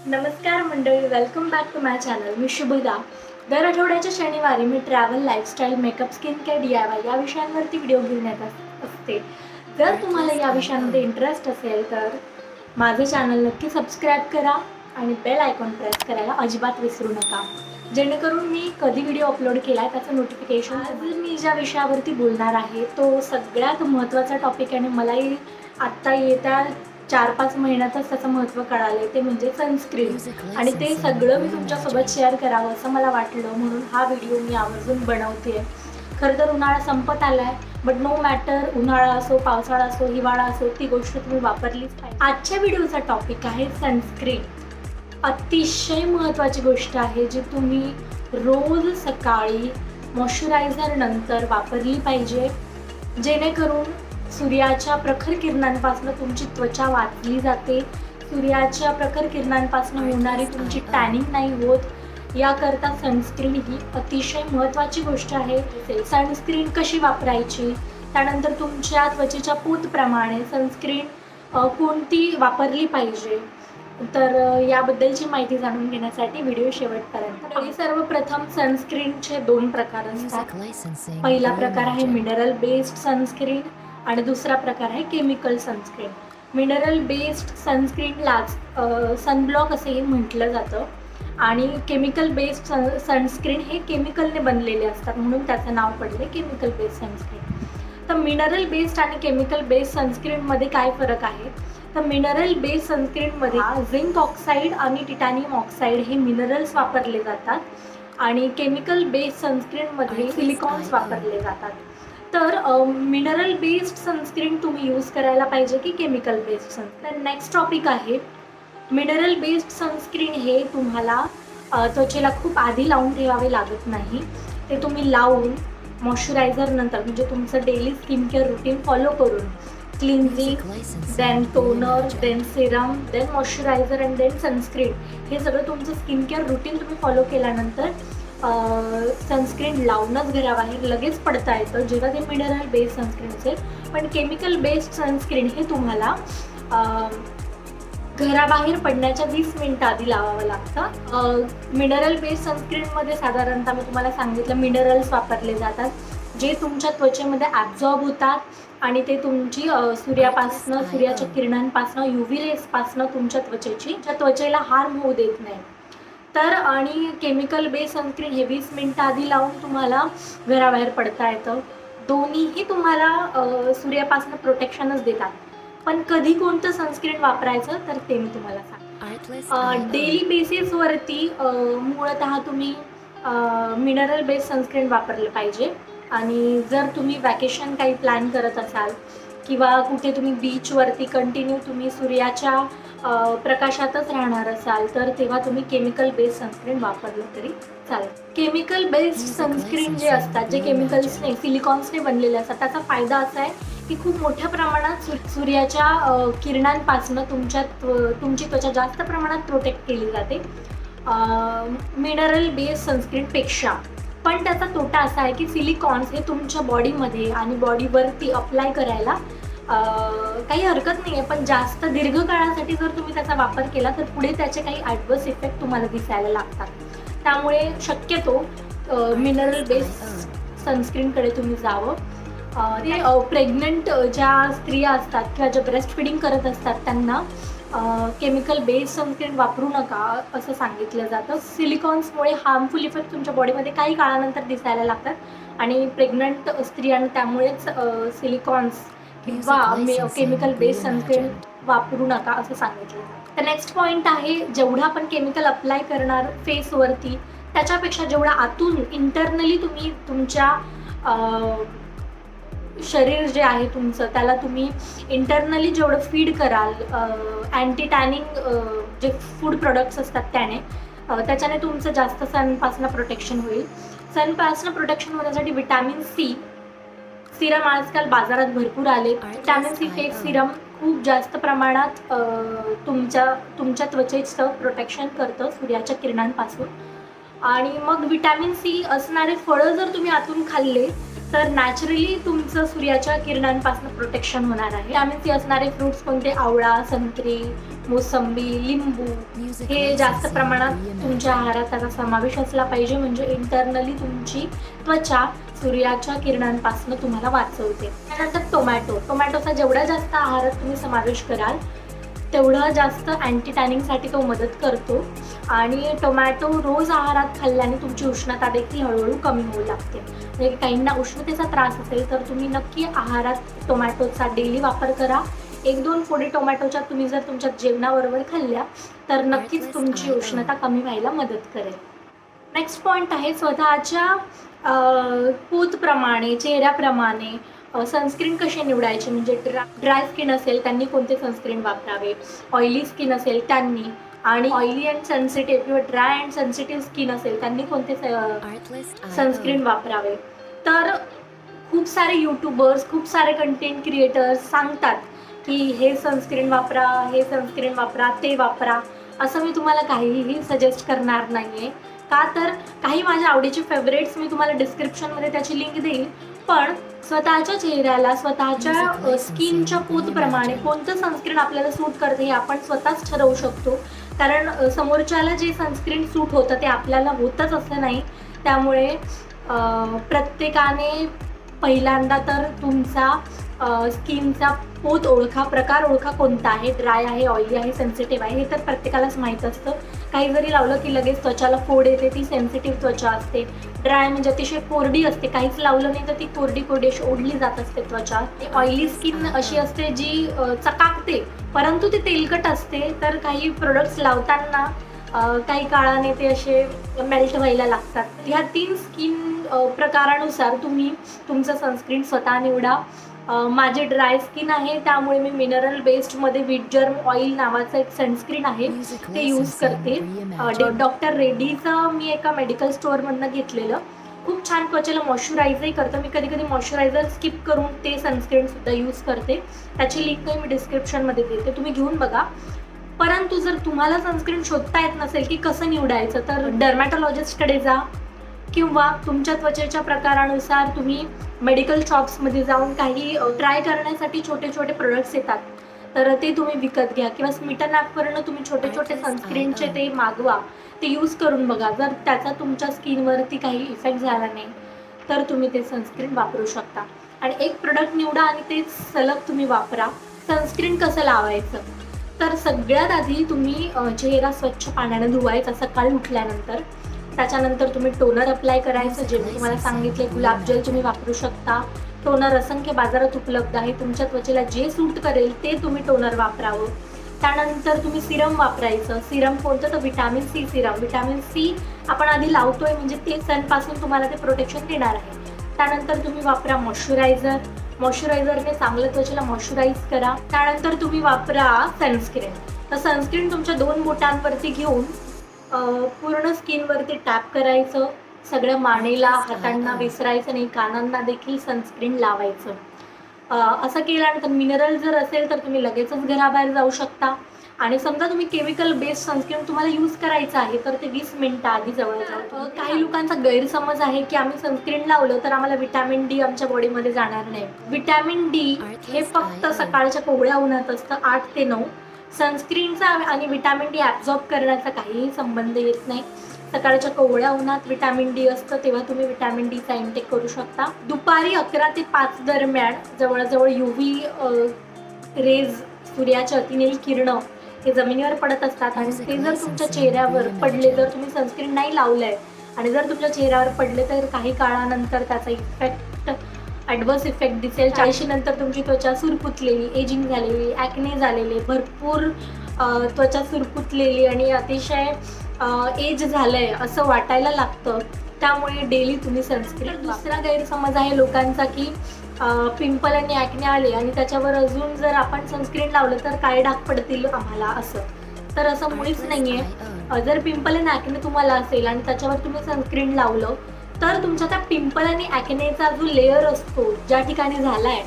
नमस्कार मंडळी, welcome back to my channel. मी शुभदा. दर आठवड्याच्या शनिवारी मी travel, lifestyle, makeup, skin care, DIY या विषयांवरती व्हिडिओ घेऊन येत असते. जर तुम्हाला या विषयांमध्ये इंटरेस्ट असेल तर माझे चॅनल नक्की सबस्क्राईब करा आणि बेल आयकॉन प्रेस करायला अजिबात विसरू नका, जेणेकरून मी कधी व्हिडिओ अपलोड केला आहे त्याचं नोटिफिकेशन. आज मी ज्या विषयावरती बोलणार आहे तो सगळ्यात महत्त्वाचा टॉपिक आहे आणि मलाही आत्ता येत्या 4-5 महिन्यातच त्याचं महत्त्व कळालं. ते म्हणजे सनस्क्रीन. आणि ते सगळं मी तुमच्यासोबत शेअर करावं असं मला वाटलं, म्हणून हा व्हिडिओ मी आवर्जून बनवते आहे. खरं तर उन्हाळा संपत आला आहे, बट नो मॅटर, उन्हाळा असो, पावसाळा असो, हिवाळा असो, ती गोष्ट तुम्ही वापरलीच पाहिजे. आजच्या व्हिडिओचा टॉपिक आहे सनस्क्रीन. अतिशय महत्त्वाची गोष्ट आहे जी तुम्ही रोज सकाळी मॉइश्चरायझर नंतर वापरली पाहिजे, जेणेकरून सूर्याच्या प्रखर किरणांपासून तुमची त्वचा वाचली जाते. सूर्याच्या प्रखर किरणांपासून होणारी तुमची टॅनिंग नाही होत. याकरता सनस्क्रीन ही अतिशय महत्त्वाची गोष्ट आहे. सनस्क्रीन कशी वापरायची, त्यानंतर तुमच्या त्वचेच्या पोतप्रमाणे सनस्क्रीन कोणती वापरली पाहिजे, तर याबद्दलची माहिती जाणून घेण्यासाठी व्हिडिओ शेवटपर्यंत. आणि सर्वप्रथम सनस्क्रीनचे 2 प्रकार असतात. पहिला प्रकार आहे मिनरल बेस्ड सनस्क्रीन आणि दुसरा प्रकार आहे केमिकल सनस्क्रीन. मिनरल बेस्ड सनस्क्रीनलाच सनब्लॉक असेही म्हटलं जातं आणि केमिकल बेस्ड सनस्क्रीन हे केमिकलने बनलेले असतात, म्हणून त्याचं नाव पडले केमिकल बेस्ड सनस्क्रीन. तर मिनरल बेस्ड आणि केमिकल बेस्ड सनस्क्रीनमध्ये काय फरक आहे, तर मिनरल बेस्ड सनस्क्रीनमध्ये झिंक ऑक्साईड आणि टिटॅनियम ऑक्साईड हे मिनरल्स वापरले जातात आणि केमिकल बेस्ड सनस्क्रीनमध्ये सिलिकॉन्स वापरले जातात. तर मिनरल बेस्ड सनस्क्रीन तुम्ही यूज करायला पाहिजे की chemical based sunscreen. Next topic आहे मिनरल बेस्ड सनस्क्रीन. हे तुम्हाला त्वचेला खूप आधी लावून ठेवावे लागत नाही. ते तुम्ही लावून मॉइश्चरायझर नंतर म्हणजे तुमचं daily skin care routine follow करून cleansing, then toner, then serum, then moisturiser and then sunscreen, हे सगळं तुमचं स्किन केअर रुटीन तुम्ही फॉलो केल्यानंतर सनस्क्रीन लावूनच घराबाहेर लगेच पडता येतं, जेव्हा ते मिनरल बेस्ड सनस्क्रीन असेल. पण केमिकल बेस्ड सनस्क्रीन हे तुम्हाला घराबाहेर पडण्याच्या 20 मिनिटं आधी लावावं लागतं. मिनरल बेस्ड सनस्क्रीनमध्ये साधारणतः मी तुम्हाला सांगितलं मिनरल्स वापरले जातात, जे तुमच्या त्वचेमध्ये ॲब्झॉर्ब होतात आणि ते तुमची सूर्यापासनं, सूर्याच्या किरणांपासनं, UV रेसपासनं तुमच्या त्वचेला हार्म होऊ देत नाही. तर आणि केमिकल बेस्ड सनस्क्रीन हे 20 मिनिटं आधी लावून तुम्हाला घराबाहेर पडता येतं. दोन्हीही तुम्हाला सूर्यापासून प्रोटेक्शनच देतात. पण कधी कोणतं सनस्क्रीन वापरायचं तर ते मी तुम्हाला सांगते. डेली बेसिसवरती मूळतः तुम्ही मिनरल बेस्ड सनस्क्रीन वापरलं पाहिजे. आणि जर तुम्ही वॅकेशन काही प्लॅन करत असाल किंवा कुठे तुम्ही बीचवरती कंटिन्यू तुम्ही सूर्याच्या प्रकाशातच राहणार असाल तर तेव्हा तुम्ही केमिकल बेस्ड सनस्क्रीन वापरलं तरी चालेल. केमिकल बेस्ड सनस्क्रीन जे असतात, जे केमिकल्सने, सिलिकॉन्सने बनलेले असतात, त्याचा फायदा असा आहे की खूप मोठ्या प्रमाणात सूर्याच्या किरणांपासून तुमची त्वचा जास्त प्रमाणात प्रोटेक्ट केली जाते मिनरल बेस्ड सनस्क्रीनपेक्षा. पण त्याचा तोटा असा आहे की सिलिकॉन्स हे तुमच्या बॉडीमध्ये आणि बॉडीवरती अप्लाय करायला काही हरकत नाही आहे, पण जास्त दीर्घकाळासाठी जर तुम्ही त्याचा वापर केला तर पुढे त्याचे काही ॲडवर्स इफेक्ट तुम्हाला दिसायला लागतात. त्यामुळे शक्यतो मिनरल बेस्ड सनस्क्रीनकडे तुम्ही जावं. ते प्रेग्नंट ज्या स्त्रिया असतात किंवा ज्या ब्रेस्ट फिडिंग करत असतात त्यांना केमिकल बेस्ड सनस्क्रीन वापरू नका असं सांगितलं जातं. सिलिकॉन्समुळे हार्मफुल इफेक्ट तुमच्या बॉडीमध्ये काही काळानंतर दिसायला लागतात आणि प्रेग्नंट स्त्रियांना त्यामुळेच सिलिकॉन्स किंवा केमिकल बेस्ड सनस्क्रीन वापरू नका असं सांगितलं जातं. तर नेक्स्ट पॉईंट आहे, जेवढं आपण केमिकल अप्लाय करणार फेसवरती त्याच्यापेक्षा जेवढा आतून इंटरनली तुम्ही तुमच्या शरीर जे आहे तुमचं त्याला तुम्ही इंटरनली जेवढं फीड कराल अँटी टॅनिंग जे फूड प्रोडक्ट्स असतात त्याच्याने तुमचं जास्त सनपासनं प्रोटेक्शन होईल. सनपासनं प्रोटेक्शन होण्यासाठी विटॅमिन सी सिरम आजकाल बाजारात भरपूर आले. विटॅमिन सी फेस सिरम खूप जास्त प्रमाणात तुमच्या त्वचेचं प्रोटेक्शन करतं सूर्याच्या किरणांपासून. आणि मग विटॅमिन सी असणारे फळं जर तुम्ही आतून खाल्ले तर नॅचरली तुमचं सूर्याच्या किरणांपासून प्रोटेक्शन होणार आहे. विटॅमिन सी असणारे फ्रूट्स कोणते, आवळा, संत्री, मोसंबी, लिंबू हे जास्त प्रमाणात तुमच्या आहारात त्याचा समावेश असला पाहिजे, म्हणजे इंटरनली तुमची त्वचा सूर्याच्या किरणांपासून तुम्हाला वाचवते. त्यानंतर टोमॅटोचा जेवढा जास्त आहारात तुम्ही समावेश कराल तेवढं जास्त अँटी टॅनिंगसाठी तो मदत करतो. आणि टोमॅटो रोज आहारात खाल्ल्याने तुमची उष्णता देखील हळूहळू कमी होऊ लागते. म्हणजे काहींना उष्णतेचा त्रास असेल तर तुम्ही नक्की आहारात टोमॅटोचा डेली वापर करा. 1-2 फोडी टोमॅटोच्या तुम्ही जर तुमच्या जेवणाबरोबर खाल्ल्या तर नक्कीच तुमची उष्णता कमी व्हायला मदत करेल. नेक्स्ट पॉईंट आहे स्वतःच्या पोतप्रमाणे, चेहऱ्याप्रमाणे सनस्क्रीन कसे निवडायचे. म्हणजे ड्राय स्किन असेल त्यांनी कोणते सनस्क्रीन वापरावे, ऑइली स्किन असेल त्यांनी, आणि ऑइली अँड सेन्सिटिव्ह किंवा ड्राय अँड सेन्सिटिव्ह स्किन असेल त्यांनी कोणते सनस्क्रीन वापरावे. तर खूप सारे यूट्यूबर्स, खूप सारे कंटेंट क्रिएटर्स सांगतात की हे सनस्क्रीन वापरा, हे सनस्क्रीन वापरा, ते वापरा. असं मी तुम्हाला काहीही सजेस्ट करणार नाही आहे. का तर काही माझ्या आवडीचे फेवरेट्स मी तुम्हाला डिस्क्रिप्शनमध्ये त्याची लिंक देईल. पण स्वतःच्या चेहऱ्याला, स्वतःच्या स्किनच्या पोतप्रमाणे कोणतं सनस्क्रीन आपल्याला सूट करते हे आपण स्वतःच ठरवू शकतो. कारण समोरच्याला जे सनस्क्रीन सूट होतं ते आपल्याला होतच असं नाही. त्यामुळे प्रत्येकाने पहिल्यांदा तर तुमचा स्किनचा पोत ओळखा, प्रकार ओळखा कोणता आहे, ड्राय आहे, ऑइली आहे, सेन्सिटिव्ह आहे, हे तर प्रत्येकालाच माहीत असतं. काही जरी लावलं की लगेच त्वचाला फोड येते, ती सेन्सिटिव्ह त्वचा असते. ड्राय म्हणजे अतिशय कोरडी असते, काहीच लावलं नाही तर ती कोरडी अशी ओढली जात असते त्वचा. ऑइली स्किन अशी असते जी चकाकते परंतु ती तेलकट असते. तर काही प्रोडक्ट्स लावताना काही काळाने ते असे मेल्ट व्हायला लागतात. ह्या 3 स्किन प्रकारानुसार तुम्ही तुमचं सनस्क्रीन स्वतः निवडा. माझे ड्राय स्किन आहे त्यामुळे मी मिनरल बेस्डमध्ये विटजर्म ऑइल नावाचं एक सनस्क्रीन आहे ते यूज करते. डॉक्टर रेड्डीचं मी एका मेडिकल स्टोअरमधनं घेतलेलं. खूप छान त्वचेला मॉइश्चरायझरही करतं. मी कधी कधी मॉइश्चरायझर स्किप करून ते सनस्क्रीनसुद्धा यूज करते. त्याची लिंकही मी डिस्क्रिप्शनमध्ये देते, तुम्ही घेऊन बघा. परंतु जर तुम्हाला सनस्क्रीन शोधता येत नसेल की कसं निवडायचं तर डर्मॅटॉलॉजिस्टकडे जा, किंवा तुमच्या त्वचेच्या प्रकारानुसार तुम्ही मेडिकल शॉप्समध्ये जाऊन काही ट्राय करण्यासाठी छोटे छोटे प्रोडक्ट्स येतात तर ते तुम्ही विकत घ्या, किंवा स्मिटन ॲपवरनं तुम्ही छोटे छोटे सनस्क्रीनचे ते मागवा, ते यूज करून बघा. जर त्याचा तुमच्या स्किनवरती काही इफेक्ट झाला नाही तर तुम्ही ते सनस्क्रीन वापरू शकता. आणि एक प्रोडक्ट निवडा आणि ते सलग तुम्ही वापरा. सनस्क्रीन कसं लावायचं तर सगळ्यात आधी तुम्ही चेहरा स्वच्छ पाण्याने धुवायचा सकाळी उठल्यानंतर. त्याच्यानंतर तुम्ही टोनर अप्लाय करायचं, जे मी तुम्हाला सांगितले गुलाब जल तुम्ही वापरू शकता. टोनर असंख्य बाजारात उपलब्ध आहे, तुमच्या त्वचेला जे सूट करेल ते तुम्ही टोनर वापरावं. त्यानंतर तुम्ही सिरम वापरायचं. सिरम कोणतं तर vitamin C serum. Vitamin C आपण आधी लावतोय म्हणजे ते सनपासून तुम्हाला ते प्रोटेक्शन देणार आहे. त्यानंतर तुम्ही वापरा मॉइश्चरायझर. मॉइश्चरायझरने चांगलं त्वचेला मॉइश्चराईज करा. त्यानंतर तुम्ही वापरा सनस्क्रीन. तर सनस्क्रीन तुमच्या 2 बोटांवरती घेऊन पूर्ण स्किनवरती टॅप करायचं. सगळ्या मानेला, हातांना विसरायचं नाही, कानांना देखील सनस्क्रीन लावायचं. असं केल्यानंतर मिनरल जर असेल तर तुम्ही लगेचच घराबाहेर जाऊ शकता. आणि समजा तुम्ही केमिकल बेस्ड सनस्क्रीन तुम्हाला यूज करायचं आहे तर ते 20 मिनिटं आधी जवळजवळ. काही लोकांचा गैरसमज आहे की आम्ही सनस्क्रीन लावलं तर आम्हाला विटॅमिन डी आमच्या बॉडीमध्ये जाणार नाही. विटॅमिन डी हे फक्त सकाळच्या कोवळ्या उन्हात असतं 8 ते 9. सनस्क्रीनचा आणि विटॅमिन डी ॲब्झॉर्ब करण्याचा काहीही संबंध येत नाही. सकाळच्या कोवळ्या उन्हात विटॅमिन डी असतं तेव्हा तुम्ही विटॅमिन डीचा इंटेक करू शकता. दुपारी 11 ते 5 दरम्यान जवळजवळ UV रेज, सूर्याच्या अतिनील किरणं हे जमिनीवर पडत असतात आणि ते जर तुमच्या चेहऱ्यावर पडले, जर तुम्ही सनस्क्रीन नाही लावलं आहे आणि जर तुमच्या चेहऱ्यावर पडले तर काही काळानंतर त्याचा इफेक्ट, ॲडवर्स इफेक्ट दिसेल. 40 नंतर तुमची त्वचा सुरकुतलेली, एजिंग झालेली, ॲक्ने झालेले, भरपूर त्वचा सुरकुतलेली आणि अतिशय एज झालं आहे असं वाटायला लागतं. त्यामुळे डेली तुम्ही सनस्क्रीन. दुसरा गैरसमज आहे लोकांचा की पिंपल आणि ॲक्ने आले आणि त्याच्यावर अजून जर आपण सनस्क्रीन लावलं तर काय डाग पडतील आम्हाला असं. तर असं मुळीच नाही आहे. जर पिंपल आणि ॲक्ने तुम्हाला असेल आणि त्याच्यावर तुम्ही सनस्क्रीन लावलं तर तुमच्या त्या पिंपल आणि ॲक्नेचा जो लेअर असतो ज्या ठिकाणी झाला आहे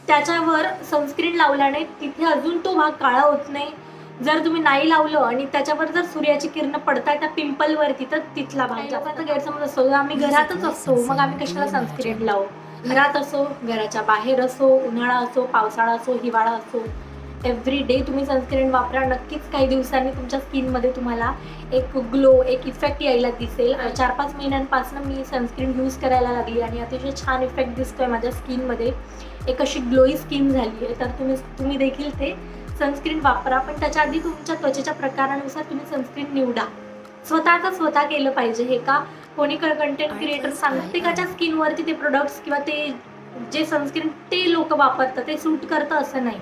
त्याच्यावर सनस्क्रीन लावल्याने तिथे अजून तो भाग काळा होत नाही. जर तुम्ही नाही लावलं आणि त्याच्यावर जर सूर्याची किरणं पडताय त्या पिंपलवरती तर तिथला भाग. लोकांचा गैरसमज असतो आम्ही घरातच असतो मग आम्ही कशाला सनस्क्रीन लावू. घरात असो, घराच्या बाहेर असो, उन्हाळा असो, पावसाळा असो, हिवाळा असो, एव्हरी डे तुम्ही सनस्क्रीन वापरा. नक्कीच काही दिवसांनी तुमच्या स्किनमध्ये तुम्हाला एक ग्लो, एक इफेक्ट यायला दिसेल. 4-5 महिन्यांपासून मी सनस्क्रीन यूज करायला लागली आणि अतिशय छान इफेक्ट दिसतोय माझ्या स्किनमध्ये. एक अशी ग्लोई स्किन झाली आहे. तर तुम्ही देखील ते सनस्क्रीन वापरा. पण त्याच्या आधी तुमच्या त्वचेच्या प्रकारानुसार तुम्ही सनस्क्रीन निवडा. स्वतः केलं पाहिजे. हे का कोणी कंटेंट क्रिएटर सांगते त्याच्या स्किनवरती ते प्रोडक्ट्स किंवा ते जे सनस्क्रीन ते लोक वापरतात ते सूट करतं असं नाही.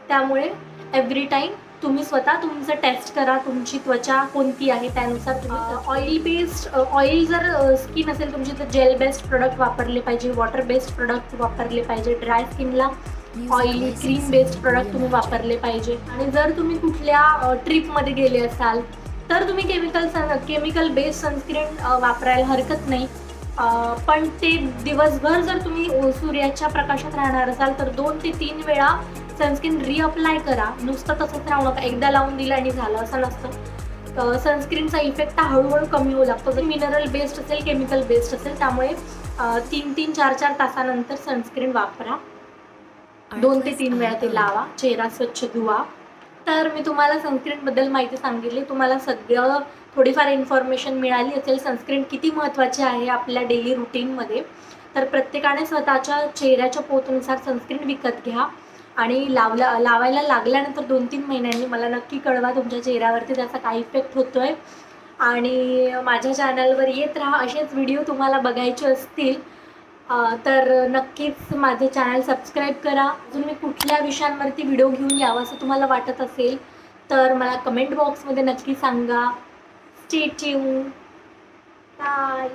त्यामुळे एव्हरी टाईम तुम्ही स्वतः तुमचं टेस्ट करा. तुमची त्वचा कोणती आहे त्यानुसार तुम्ही ऑइल जर स्किन असेल तुमची तर जेल बेस्ड प्रोडक्ट वापरले पाहिजे, वॉटर बेस्ड प्रोडक्ट वापरले पाहिजे. ड्राय स्किनला ऑइली क्रीम बेस्ड प्रोडक्ट तुम्ही वापरले पाहिजे. आणि जर तुम्ही कुठल्या ट्रिपमध्ये गेले असाल तर तुम्ही केमिकल बेस्ड सनस्क्रीन वापरायला हरकत नाही. पण ते दिवसभर जर तुम्ही सूर्याच्या प्रकाशात राहणार असाल तर 2 ते 3 वेळा सनस्क्रीन रिअप्लाय करा. नुसतं तसंच राहू नका. एकदा लावून दिलं आणि झालं असं नसतं. सनस्क्रीनचा इफेक्ट हा हळूहळू कमी होऊ लागतो. जर मिनरल बेस्ड असेल, केमिकल बेस्ड असेल, त्यामुळे 3-3, 4-4 तासानंतर सनस्क्रीन वापरा. 2 ते 3 वेळा ते लावा. चेहरा स्वच्छ धुवा. तर मी तुम्हाला सनस्क्रीनबद्दल माहिती सांगितली. तुम्हाला सगळं थोडीफार इन्फॉर्मेशन मिळाली असेल. सनस्क्रीन किती महत्त्वाची आहे आपल्या डेली रुटीनमध्ये. तर प्रत्येकाने स्वतःच्या चेहऱ्याच्या पोतनुसार सनस्क्रीन विकत घ्या आणि लावायला लागल्यानंतर 2-3 महिन्यांनी मला नक्की कळवा तुमच्या चेहऱ्यावरती त्याचा काय इफेक्ट होतो आहे. आणि माझ्या चॅनलवर येत राहा. असेच व्हिडिओ तुम्हाला बघायचे असतील तर नक्कीच माझे चॅनल सबस्क्राईब करा. अजून मी कुठल्या विषयांवरती व्हिडिओ घेऊन यावं असं तुम्हाला वाटत असेल तर मला कमेंट बॉक्समध्ये नक्की सांगा. Stay tune. बाय.